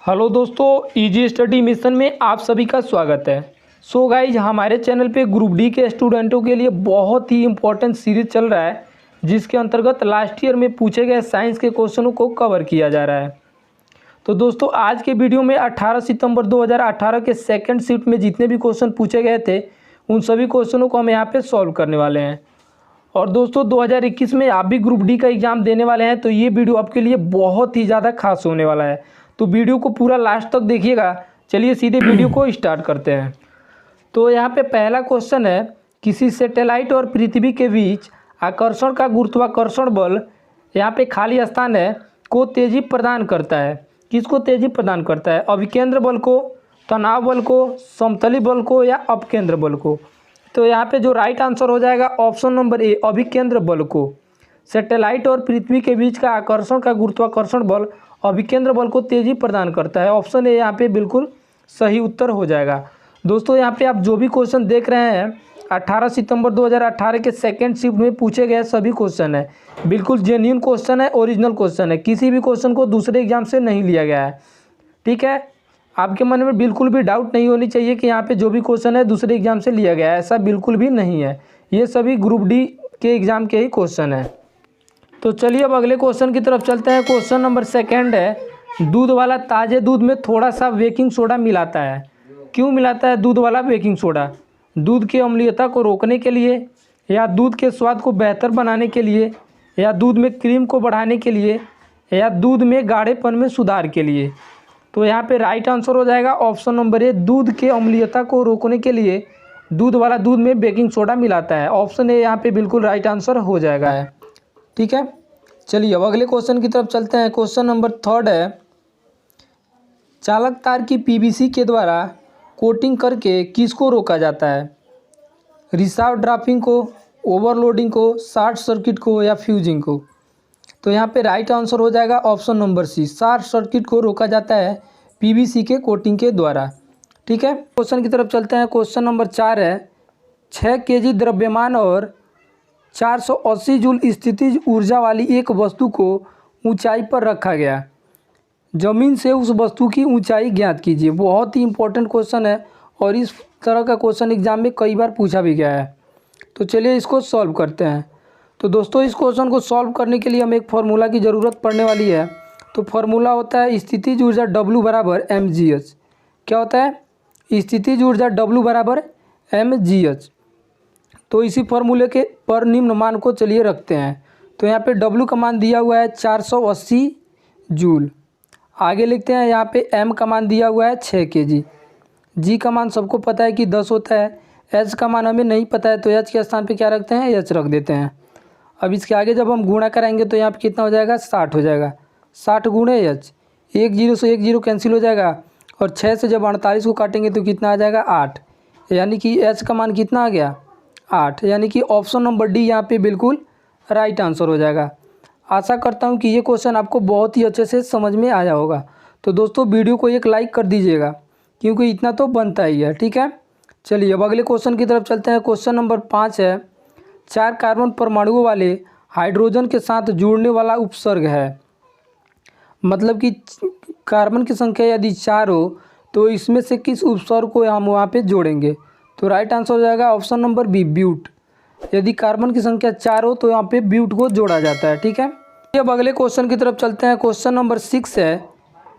Hello दोस्तों, easy study mission में आप सभी का स्वागत है। सो गाइज, हमारे चैनल पे ग्रुप डी के स्टूडेंटों के लिए बहुत ही इम्पोर्टेंट सीरीज चल रहा है, जिसके अंतर्गत लास्ट ईयर में पूछे गए साइंस के क्वेश्चनों को कवर किया जा रहा है। तो दोस्तों, आज के वीडियो में 18 सितंबर 2018 के सेकंड शिफ्ट में जितने भी क्वेश्चन पूछे गए थे, उन सभी क्वेश्चनों को हम यहाँ पर सॉल्व करने वाले हैं। और दोस्तों, 2021 में आप भी ग्रुप डी का एग्ज़ाम देने वाले हैं, तो ये वीडियो आपके लिए बहुत ही ज़्यादा खास होने वाला है। तो वीडियो को पूरा लास्ट तक देखिएगा। चलिए सीधे वीडियो को स्टार्ट करते हैं। तो यहाँ पे पहला क्वेश्चन है, किसी सैटेलाइट और पृथ्वी के बीच आकर्षण का गुरुत्वाकर्षण बल, यहाँ पे खाली स्थान है, को तेजी प्रदान करता है। किसको तेजी प्रदान करता है? अभिकेंद्र बल को, तनाव बल को, समतली बल को, या अपकेंद्र बल को? तो यहाँ पे जो राइट आंसर हो जाएगा ऑप्शन नंबर ए, अभिकेंद्र बल को। सैटेलाइट और पृथ्वी के बीच का आकर्षण का गुरुत्वाकर्षण बल अभिकेंद्र बल को तेजी प्रदान करता है। ऑप्शन ए यहाँ पे बिल्कुल सही उत्तर हो जाएगा। दोस्तों, यहाँ पे आप जो भी क्वेश्चन देख रहे हैं, 18 सितंबर 2018 के सेकेंड शिफ्ट में पूछे गए सभी क्वेश्चन है, बिल्कुल जेन्युइन क्वेश्चन है, ओरिजिनल क्वेश्चन है। किसी भी क्वेश्चन को दूसरे एग्जाम से नहीं लिया गया है। ठीक है, आपके मन में बिल्कुल भी डाउट नहीं होनी चाहिए कि यहाँ पे जो भी क्वेश्चन है दूसरे एग्जाम से लिया गया है, ऐसा बिल्कुल भी नहीं है। ये सभी ग्रुप डी के एग्ज़ाम के ही क्वेश्चन है। तो चलिए अब अगले क्वेश्चन की तरफ चलते हैं। क्वेश्चन नंबर सेकंड है, दूध वाला ताज़े दूध में थोड़ा सा बेकिंग सोडा मिलाता है। क्यों मिलाता है दूध वाला बेकिंग सोडा? दूध की अम्लीयता को रोकने के लिए, या दूध के स्वाद को बेहतर बनाने के लिए, या दूध में क्रीम को बढ़ाने के लिए, या दूध में गाढ़ेपन में सुधार के लिए? तो यहाँ पे राइट आंसर हो जाएगा ऑप्शन नंबर ए, दूध के अम्लीयता को रोकने के लिए दूध वाला दूध में बेकिंग सोडा मिलाता है। ऑप्शन ए यहाँ पे बिल्कुल राइट आंसर हो जाएगा है। ठीक है, चलिए अब अगले क्वेश्चन की तरफ चलते हैं। क्वेश्चन नंबर थर्ड है, चालक तार की पीवीसी के द्वारा कोटिंग करके किसको रोका जाता है? रिसाव ड्राफ्टिंग को, ओवरलोडिंग को, शॉर्ट सर्किट को, या फ्यूजिंग को? तो यहाँ पे राइट आंसर हो जाएगा option number C, short circuit को रोका जाता है पीवीसी के कोटिंग के द्वारा। ठीक है, क्वेश्चन की तरफ चलते हैं। क्वेश्चन नंबर 4 है, 6 केजी द्रव्यमान और 480 जूल स्थितिज ऊर्जा वाली एक वस्तु को ऊंचाई पर रखा गया। ज़मीन से उस वस्तु की ऊंचाई ज्ञात कीजिए। बहुत ही इंपॉर्टेंट क्वेश्चन है और इस तरह का क्वेश्चन एग्जाम में कई बार पूछा भी गया है। तो चलिए इसको सॉल्व करते हैं। तो दोस्तों, इस क्वेश्चन को सॉल्व करने के लिए हमें एक फार्मूला की ज़रूरत पड़ने वाली है। तो फार्मूला होता है स्थितिज ऊर्जा W बराबर mgh। क्या होता है? स्थितिज ऊर्जा W बराबर mgh। तो इसी फार्मूले के पर निम्न मान को चलिए रखते हैं। तो यहाँ पे W का मान दिया हुआ है 480 जूल। आगे लिखते हैं, यहाँ पे M का मान दिया हुआ है 6 kg। G का मान सबको पता है कि 10 होता है। H का मान हमें नहीं पता है, तो H के स्थान पे क्या रखते हैं? H रख देते हैं। अब इसके आगे जब हम गुणा कराएंगे तो यहाँ पे कितना हो जाएगा? 60 हो जाएगा। 60 गुणे H, 1 0 से 1 0 कैंसिल हो जाएगा, और 6 से जब 48 को काटेंगे तो कितना आ जाएगा? 8। यानी कि H का मान कितना आ गया? 8। यानी कि ऑप्शन नंबर डी यहाँ पे बिल्कुल राइट आंसर हो जाएगा। आशा करता हूँ कि ये क्वेश्चन आपको बहुत ही अच्छे से समझ में आया होगा। तो दोस्तों, वीडियो को एक लाइक कर दीजिएगा, क्योंकि इतना तो बनता ही है। ठीक है, चलिए अब अगले क्वेश्चन की तरफ चलते हैं। क्वेश्चन नंबर 5 है, 4 कार्बन परमाणुओं वाले हाइड्रोजन के साथ जुड़ने वाला उपसर्ग है। मतलब कि कार्बन की संख्या यदि 4 हो तो इसमें से किस उपसर्ग को हम वहाँ पे जोड़ेंगे? तो राइट आंसर हो जाएगा ऑप्शन नंबर बी, ब्यूट। यदि कार्बन की संख्या 4 हो तो यहाँ पे ब्यूट को जोड़ा जाता है। ठीक है, अब अगले क्वेश्चन की तरफ चलते हैं। क्वेश्चन नंबर 6 है,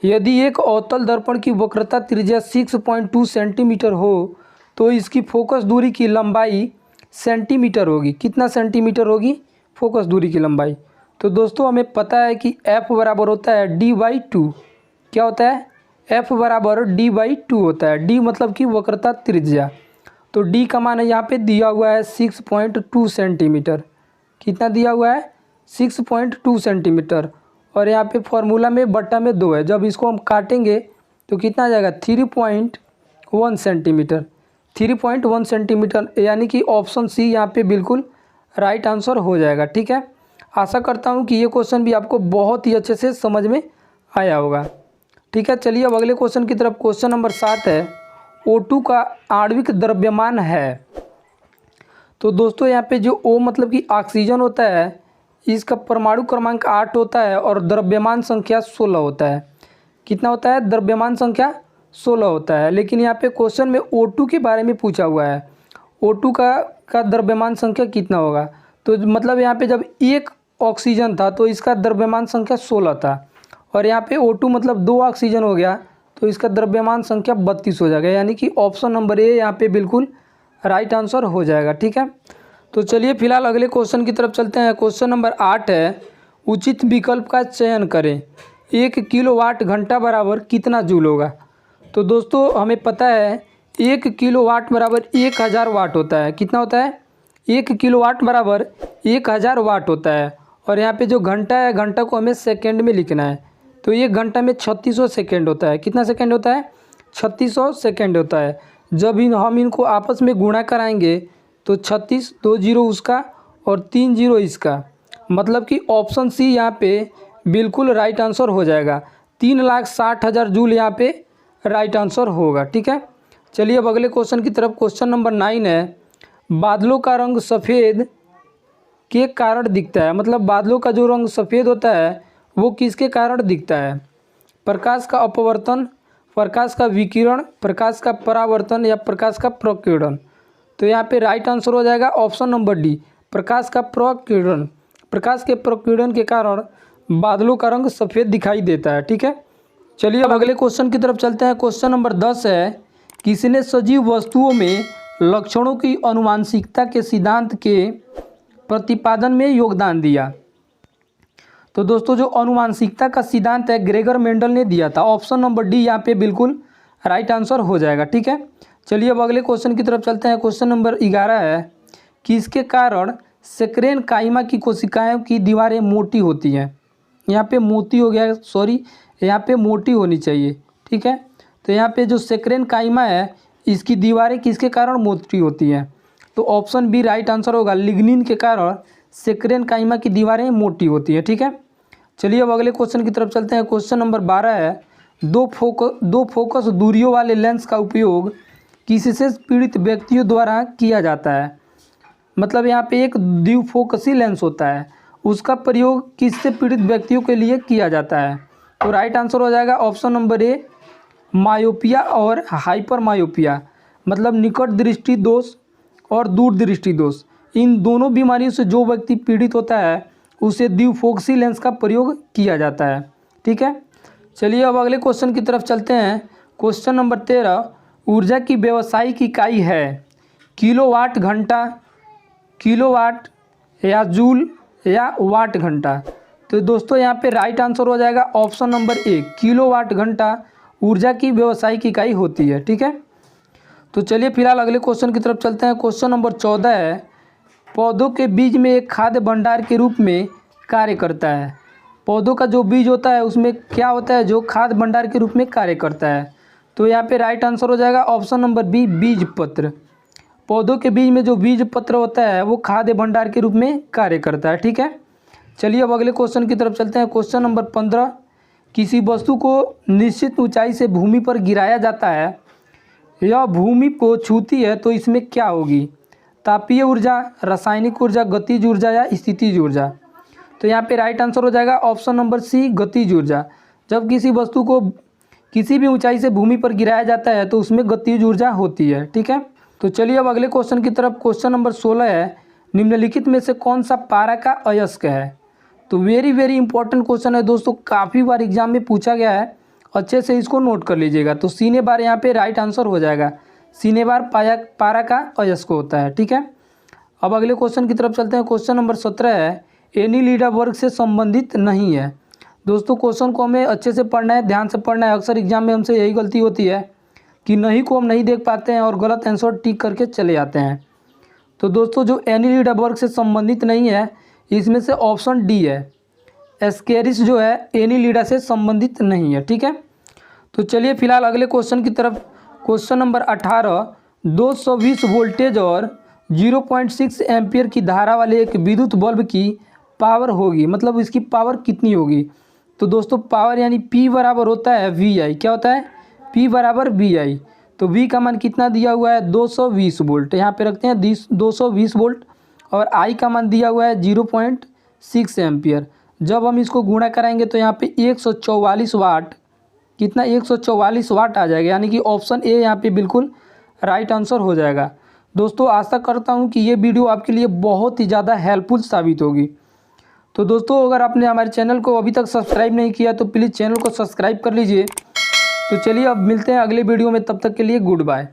यदि एक अवतल दर्पण की वक्रता त्रिज्या 6.2 सेंटीमीटर हो तो इसकी फोकस दूरी की लंबाई सेंटीमीटर होगी। कितना सेंटीमीटर होगी फोकस दूरी की लंबाई? तो दोस्तों, हमें पता है कि F बराबर होता है D/2। क्या होता है? F बराबर D/2 होता है। D मतलब कि वक्रता त्रिज्या। तो D का मान यहाँ पे दिया हुआ है 6.2 सेंटीमीटर। कितना दिया हुआ है? 6.2 सेंटीमीटर। और यहाँ पे फॉर्मूला में बट्टा में 2 है, जब इसको हम काटेंगे तो कितना आ जाएगा? 3.1 सेंटीमीटर। 3.1 सेंटीमीटर, यानी कि ऑप्शन सी यहाँ पे बिल्कुल राइट आंसर हो जाएगा। ठीक है, आशा करता हूँ कि ये क्वेश्चन भी आपको बहुत ही अच्छे से समझ में आया होगा। ठीक है, चलिए अब अगले क्वेश्चन की तरफ। क्वेश्चन नंबर 7 है, O2 का आणविक द्रव्यमान है। तो दोस्तों, यहाँ पे जो O मतलब कि ऑक्सीजन होता है, इसका परमाणु क्रमांक 8 होता है और द्रव्यमान संख्या 16 होता है। कितना होता है, द्रव्यमान संख्या 16 होता है। लेकिन यहाँ पे क्वेश्चन में O2 के बारे में पूछा हुआ है, O2 का द्रव्यमान संख्या कितना होगा। तो मतलब यहाँ पे जब एक ऑक्सीजन था तो इसका द्रव्यमान संख्या 16 था, और यहाँ पे O2 मतलब 2 ऑक्सीजन हो गया तो इसका द्रव्यमान संख्या 32 हो जाएगा। यानी कि ऑप्शन नंबर ए यहाँ पे बिल्कुल राइट आंसर हो जाएगा। ठीक है, तो चलिए फिलहाल अगले क्वेश्चन की तरफ चलते हैं। क्वेश्चन नंबर 8 है, उचित विकल्प का चयन करें। 1 किलोवाट घंटा बराबर कितना जूल होगा। तो दोस्तों हमें पता है 1 किलोवाट बराबर 1000 वाट होता है। कितना होता है, 1 किलोवाट बराबर 1000 वाट होता है। और यहाँ पे जो घंटा है, घंटा को हमें सेकेंड में लिखना है। तो 1 घंटा में 3600 सेकेंड होता है। कितना सेकेंड होता है, 3600 सेकेंड होता है। जब हम इनको आपस में गुणा कराएंगे तो 36 2 जीरो उसका और 3 जीरो इसका, मतलब कि ऑप्शन सी यहाँ पे बिल्कुल राइट आंसर हो जाएगा। 3,60,000 जूल यहाँ पे राइट आंसर होगा। ठीक है, चलिए अब अगले क्वेश्चन की तरफ। क्वेश्चन नंबर 9 है, बादलों का रंग सफ़ेद के कारण दिखता है। मतलब बादलों का जो रंग सफ़ेद होता है वो किसके कारण दिखता है। प्रकाश का अपवर्तन, प्रकाश का विकिरण, प्रकाश का परावर्तन या प्रकाश का प्रकीर्णन। तो यहाँ पे राइट आंसर हो जाएगा ऑप्शन नंबर डी, प्रकाश का प्रकीर्णन। प्रकाश के प्रकीर्णन के कारण बादलों का रंग सफ़ेद दिखाई देता है। ठीक है, चलिए अब अगले क्वेश्चन की तरफ चलते हैं। क्वेश्चन नंबर 10 है, किसने सजीव वस्तुओं में लक्षणों की अनुवांशिकता के सिद्धांत के प्रतिपादन में योगदान दिया। तो दोस्तों जो अनुवांशिकता का सिद्धांत है ग्रेगर मेंडल ने दिया था। ऑप्शन नंबर डी यहाँ पे बिल्कुल राइट आंसर हो जाएगा। ठीक है, चलिए अब अगले क्वेश्चन की तरफ चलते हैं। क्वेश्चन नंबर 11 है, किसके कारण सेक्रेन काइमा की कोशिकाओं की दीवारें मोटी होती हैं। यहाँ पे मोती हो गया, सॉरी यहाँ पे मोटी होनी चाहिए। ठीक है, तो यहाँ पे जो सेक्रेन काइमा है इसकी दीवारें किसके कारण मोटी होती हैं। तो ऑप्शन बी राइट आंसर होगा, लिग्निन के कारण सेक्रेन काइमा की दीवारें मोटी होती हैं। ठीक है, चलिए अब अगले क्वेश्चन की तरफ चलते हैं। क्वेश्चन नंबर 12 है, दो फोकस दूरियों वाले लेंस का उपयोग किससे पीड़ित व्यक्तियों द्वारा किया जाता है। मतलब यहाँ पे एक द्विफोकसी लेंस होता है, उसका प्रयोग किससे पीड़ित व्यक्तियों के लिए किया जाता है। तो राइट आंसर हो जाएगा ऑप्शन नंबर ए, मायोपिया और हाइपर मायोपिया। मतलब निकट दृष्टि दोष और दूर दृष्टि दोष, इन दोनों बीमारियों से जो व्यक्ति पीड़ित होता है उसे द्विफोकसी लेंस का प्रयोग किया जाता है। ठीक है, चलिए अब अगले क्वेश्चन की तरफ चलते हैं। क्वेश्चन नंबर 13, ऊर्जा की व्यावसायिक इकाई है किलोवाट घंटा, किलोवाट या जूल या वाट घंटा। तो दोस्तों यहाँ पे राइट आंसर हो जाएगा ऑप्शन नंबर ए, किलोवाट घंटा ऊर्जा की व्यावसायिक इकाई होती है। ठीक है, तो चलिए फिलहाल अगले क्वेश्चन की तरफ चलते हैं। क्वेश्चन नंबर 14 है, पौधों के बीज में एक खाद्य भंडार के रूप में कार्य करता है। पौधों का जो बीज होता है उसमें क्या होता है, जो खाद्य भंडार के रूप में कार्य करता है। तो यहाँ पे राइट आंसर हो जाएगा ऑप्शन नंबर बी, बीज पत्र। पौधों के बीज में जो बीज पत्र होता है वो खाद्य भंडार के रूप में कार्य करता है। ठीक है, चलिए अब अगले क्वेश्चन की तरफ चलते हैं। क्वेश्चन नंबर 15, किसी वस्तु को निश्चित ऊंचाई से भूमि पर गिराया जाता है, यह भूमि को छूती है तो इसमें क्या होगी। तापीय ऊर्जा, रासायनिक ऊर्जा, गतिज ऊर्जा या स्थितिज ऊर्जा। तो यहाँ पे राइट आंसर हो जाएगा ऑप्शन नंबर सी, गतिज ऊर्जा। जब किसी वस्तु को किसी भी ऊंचाई से भूमि पर गिराया जाता है तो उसमें गतिज ऊर्जा होती है। ठीक है, तो चलिए अब अगले क्वेश्चन की तरफ। क्वेश्चन नंबर 16 है, निम्नलिखित में से कौन सा पारा का अयस्क है। तो वेरी इंपॉर्टेंट क्वेश्चन है दोस्तों, काफ़ी बार एग्जाम में पूछा गया है, अच्छे से इसको नोट कर लीजिएगा। तो सीने बार यहाँ पे राइट आंसर हो जाएगा, सीने बार पारा का अयस्क होता है। ठीक है, अब अगले क्वेश्चन की तरफ चलते हैं। क्वेश्चन नंबर 17 है, एनीलिडा वर्ग से संबंधित नहीं है। दोस्तों क्वेश्चन को हमें अच्छे से पढ़ना है, ध्यान से पढ़ना है। अक्सर एग्जाम में हमसे यही गलती होती है कि नहीं को हम नहीं देख पाते हैं और गलत आंसर टिक करके चले जाते हैं। तो दोस्तों जो एनीलिडा वर्ग से संबंधित नहीं है इसमें से ऑप्शन डी है, एस्केरिस जो है एनीलिडा से संबंधित नहीं है। ठीक है, तो चलिए फिलहाल अगले क्वेश्चन की तरफ। क्वेश्चन नंबर 18, 220 वोल्टेज और 0.6 एम्पियर की धारा वाले एक विद्युत बल्ब की पावर होगी, मतलब इसकी पावर कितनी होगी। तो दोस्तों पावर यानी P बराबर होता है VI। क्या होता है, P बराबर VI। तो V का मान कितना दिया हुआ है, 220 वोल्ट। यहाँ पे रखते हैं 220 वोल्ट, और I का मान दिया हुआ है 0.6 एम्पियर। जब हम इसको गुणा कराएंगे तो यहाँ पे 144 वाट कितना 144 वाट आ जाएगा, यानी कि ऑप्शन ए यहाँ पे बिल्कुल राइट आंसर हो जाएगा। दोस्तों आशा करता हूँ कि ये वीडियो आपके लिए बहुत ही ज़्यादा हेल्पफुल साबित होगी। तो दोस्तों अगर आपने हमारे चैनल को अभी तक सब्सक्राइब नहीं किया तो प्लीज़ चैनल को सब्सक्राइब कर लीजिए। तो चलिए अब मिलते हैं अगले वीडियो में, तब तक के लिए गुड बाय।